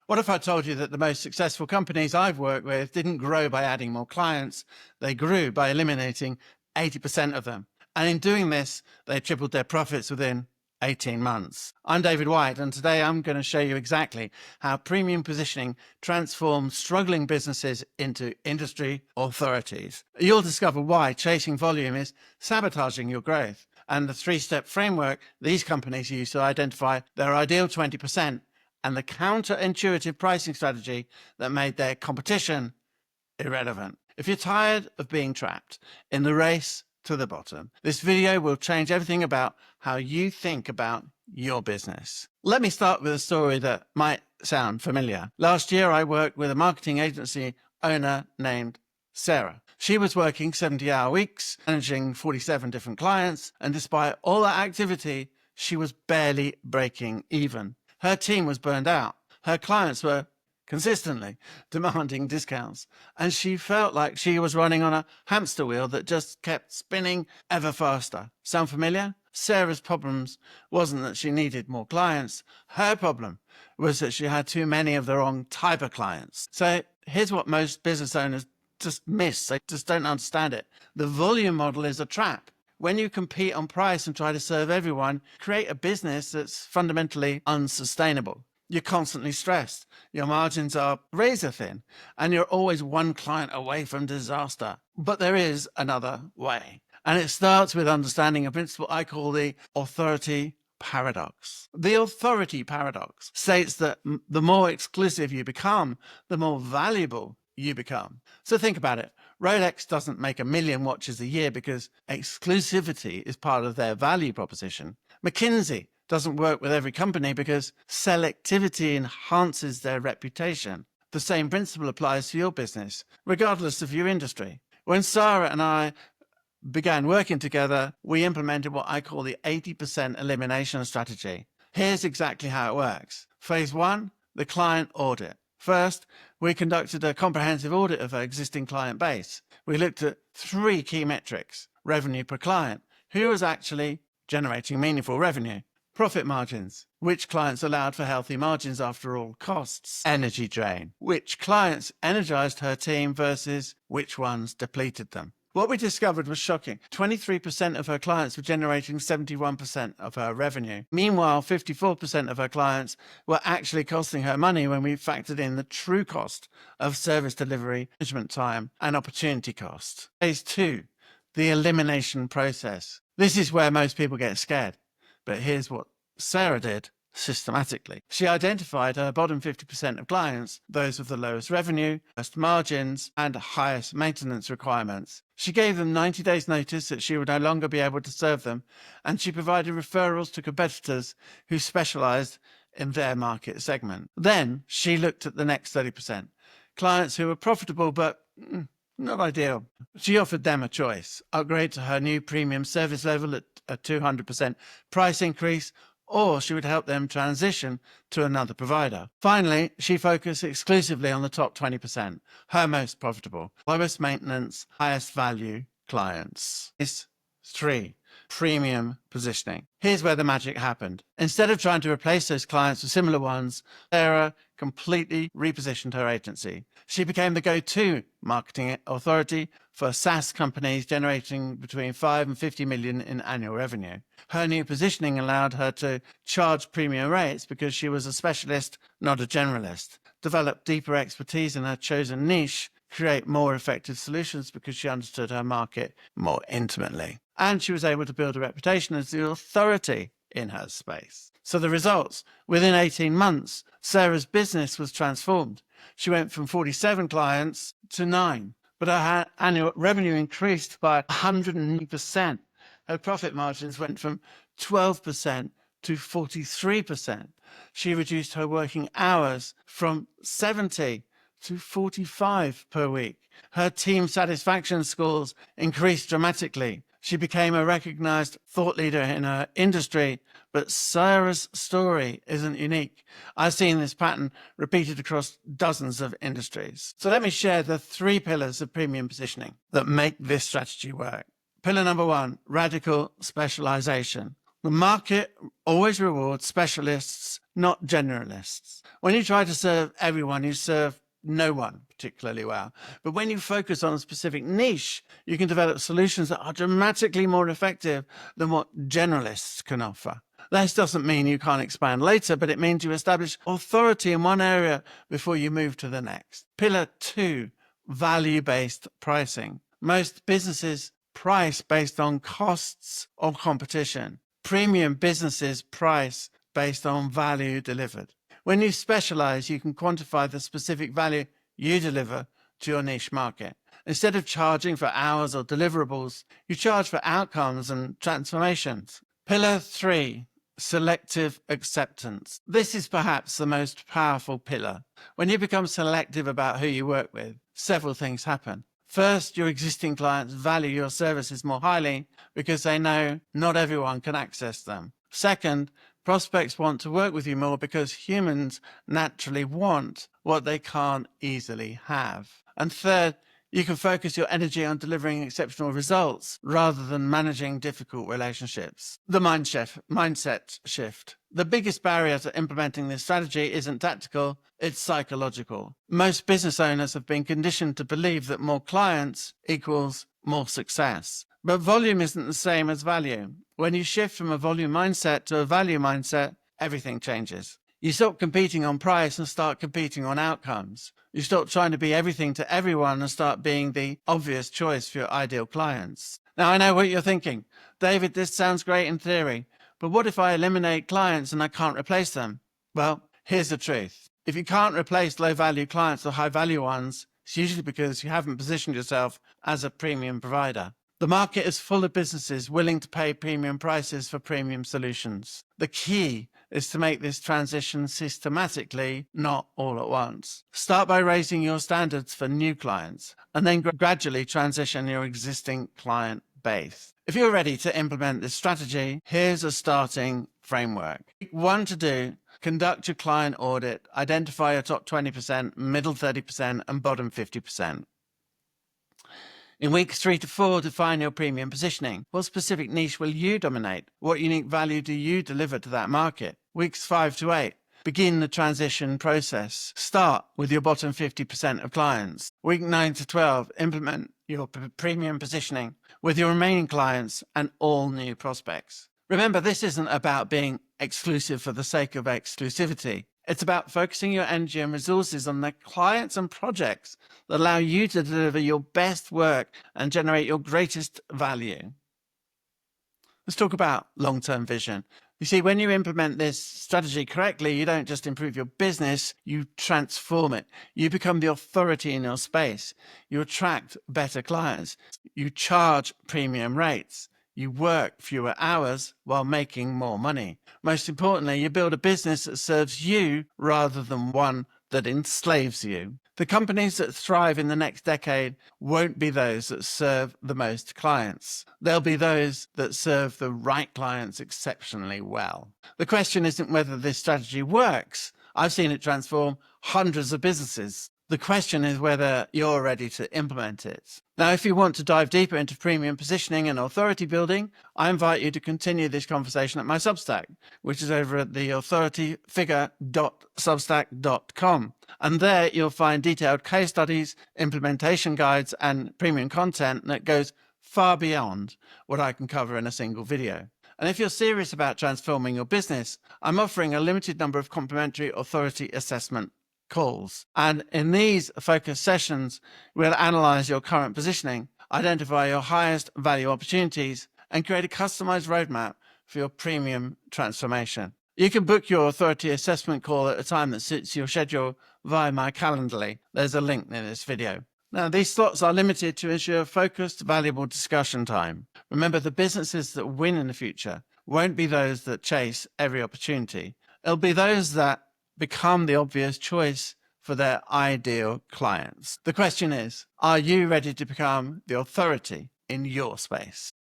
What if I told you that the most successful companies I've worked with didn't grow by adding more clients? They grew by eliminating 80% of them. And in doing this, they tripled their profits within 18 months. I'm David White, and today I'm going to show you exactly how premium positioning transforms struggling businesses into industry authorities. You'll discover why chasing volume is sabotaging your growth, and the three-step framework these companies use to identify their ideal 20% and the counterintuitive pricing strategy that made their competition irrelevant. If you're tired of being trapped in the race to the bottom, this video will change everything about how you think about your business. Let me start with a story that might sound familiar. Last year, I worked with a marketing agency owner named Sarah. She was working 70-hour weeks, managing 47 different clients, and despite all that activity, she was barely breaking even. Her team was burned out. Her clients were consistently demanding discounts, and she felt like she was running on a hamster wheel that just kept spinning ever faster. Sound familiar? Sarah's problems wasn't that she needed more clients. Her problem was that she had too many of the wrong type of clients. So here's what most business owners just miss. They just don't understand it. The volume model is a trap. When you compete on price and try to serve everyone, create a business that's fundamentally unsustainable. You're constantly stressed. Your margins are razor thin, and you're always one client away from disaster. But there is another way. And it starts with understanding a principle I call the authority paradox. The authority paradox states that the more exclusive you become, the more valuable you become. So think about it. Rolex doesn't make 1 million watches a year because exclusivity is part of their value proposition. McKinsey doesn't work with every company because selectivity enhances their reputation. The same principle applies to your business, regardless of your industry. When Sarah and I began working together, we implemented what I call the 80% elimination strategy. Here's exactly how it works. Phase 1, the client audit. First, we conducted a comprehensive audit of our existing client base. We looked at 3 key metrics: revenue per client, who was actually generating meaningful revenue; profit margins, which clients allowed for healthy margins after all costs; energy drain, which clients energized her team versus which ones depleted them. What we discovered was shocking. 23% of her clients were generating 71% of her revenue. Meanwhile, 54% of her clients were actually costing her money when we factored in the true cost of service delivery, management time, and opportunity cost. Phase 2, the elimination process. This is where most people get scared. But here's what Sarah did systematically. She identified her bottom 50% of clients, those with the lowest revenue, best margins, and highest maintenance requirements. She gave them 90 days notice that she would no longer be able to serve them, and she provided referrals to competitors who specialized in their market segment. Then she looked at the next 30%, clients who were profitable but not ideal. She offered them a choice: upgrade to her new premium service level at a 200% price increase, or she would help them transition to another provider. Finally, she focused exclusively on the top 20%, her most profitable, lowest maintenance, highest value clients. Phase 3, premium positioning. Here's where the magic happened. Instead of trying to replace those clients with similar ones, Sarah completely repositioned her agency. She became the go-to marketing authority for SaaS companies generating between 5 and 50 million in annual revenue. Her new positioning allowed her to charge premium rates because she was a specialist, not a generalist, develop deeper expertise in her chosen niche, create more effective solutions because she understood her market more intimately. And she was able to build a reputation as the authority in her space. So the results: within 18 months, Sarah's business was transformed. She went from 47 clients to 9, but her annual revenue increased by 100%. Her profit margins went from 12% to 43%. She reduced her working hours from 70 to 45 per week. Her team satisfaction scores increased dramatically. She became a recognized thought leader in her industry, but Sarah's story isn't unique. I've seen this pattern repeated across dozens of industries. So let me share the 3 pillars of premium positioning that make this strategy work. Pillar number 1, radical specialization. The market always rewards specialists, not generalists. When you try to serve everyone, you serve no one particularly well. But when you focus on a specific niche, you can develop solutions that are dramatically more effective than what generalists can offer. This doesn't mean you can't expand later, but it means you establish authority in one area before you move to the next. Pillar 2, value-based pricing. Most businesses price based on costs or competition. Premium businesses price based on value delivered. When you specialize, you can quantify the specific value you deliver to your niche market. Instead of charging for hours or deliverables, you charge for outcomes and transformations. Pillar 3, selective acceptance. This is perhaps the most powerful pillar. When you become selective about who you work with, several things happen. First, your existing clients value your services more highly because they know not everyone can access them. Second, prospects want to work with you more because humans naturally want what they can't easily have. And third, you can focus your energy on delivering exceptional results rather than managing difficult relationships. The mindset shift. The biggest barrier to implementing this strategy isn't tactical, it's psychological. Most business owners have been conditioned to believe that more clients equals more success. But volume isn't the same as value. When you shift from a volume mindset to a value mindset, everything changes. You stop competing on price and start competing on outcomes. You stop trying to be everything to everyone and start being the obvious choice for your ideal clients. Now, I know what you're thinking. David, this sounds great in theory, but what if I eliminate clients and I can't replace them? Well, here's the truth. If you can't replace low-value clients or high-value ones, it's usually because you haven't positioned yourself as a premium provider. The market is full of businesses willing to pay premium prices for premium solutions. The key is to make this transition systematically, not all at once. Start by raising your standards for new clients and then gradually transition your existing client base. If you're ready to implement this strategy, here's a starting framework. One to do: conduct your client audit, identify your top 20%, middle 30%, and bottom 50%. In weeks 3 to 4, define your premium positioning. What specific niche will you dominate? What unique value do you deliver to that market? Weeks 5 to 8, begin the transition process. Start with your bottom 50% of clients. Week 9 to 12, implement your premium positioning with your remaining clients and all new prospects. Remember, this isn't about being exclusive for the sake of exclusivity. It's about focusing your energy and resources on the clients and projects that allow you to deliver your best work and generate your greatest value. Let's talk about long-term vision. You see, when you implement this strategy correctly, you don't just improve your business, you transform it. You become the authority in your space. You attract better clients. You charge premium rates. You work fewer hours while making more money. Most importantly, you build a business that serves you rather than one that enslaves you. The companies that thrive in the next decade won't be those that serve the most clients. They'll be those that serve the right clients exceptionally well. The question isn't whether this strategy works. I've seen it transform hundreds of businesses. The question is whether you're ready to implement it. Now, if you want to dive deeper into premium positioning and authority building, I invite you to continue this conversation at my Substack, which is over at theauthorityfigure.substack.com. And there you'll find detailed case studies, implementation guides, and premium content that goes far beyond what I can cover in a single video. And if you're serious about transforming your business, I'm offering a limited number of complimentary authority assessment calls. And in these focus sessions, we'll analyze your current positioning, identify your highest value opportunities, and create a customized roadmap for your premium transformation. You can book your authority assessment call at a time that suits your schedule via my Calendly. There's a link in this video. Now, these slots are limited to ensure focused, valuable discussion time. Remember, the businesses that win in the future won't be those that chase every opportunity. It'll be those that become the obvious choice for their ideal clients. The question is, are you ready to become the authority in your space?